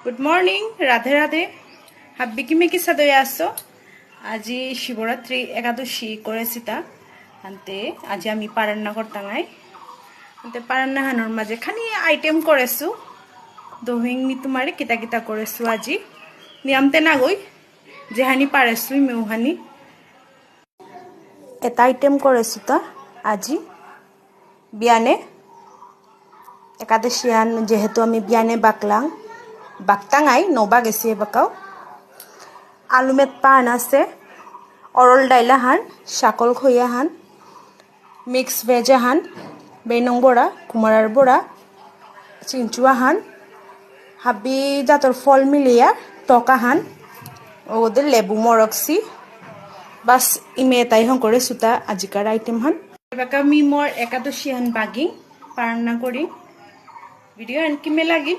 Good morning, Radhe Radhe. হাব্বি কি মেকি সাদয়ে আসো। আজি শিবরাত্রি একাদশী করেছি তা আনতে আজি আমি পারান্না করতাঙাই আনতে পারান্না হানোর মাঝে খানি আইটেম করেছু দহিংনি তোমারে কিতা কিতা করেছু আজি নিয়ামতে না গই যেহানি পারেছু মেউহানি এটা আইটেম করেছু তা আজি বিয়ানে একাদশী আন যেহেতু আমি বিয়ানে বাকলাং বাকতাঙাই নবা গেছি বাকাও আলু মেটপা আনাছে অরল ডাইলা হান শাকল খইয়া হান মিক্স ভেজ হান বেনং বড়া কুমারার বড়া চিনচুয়া হান হাবি জাতর ফল মিলিয়া টকা হান ওদের লেবু মরকসি বাস ইমে তাই হং করে সুতা আজিকার আইটেম হান বাকা মি মোর একাদশী হান বাগি পারান্না করি ভিডিও আনকি মে লাগি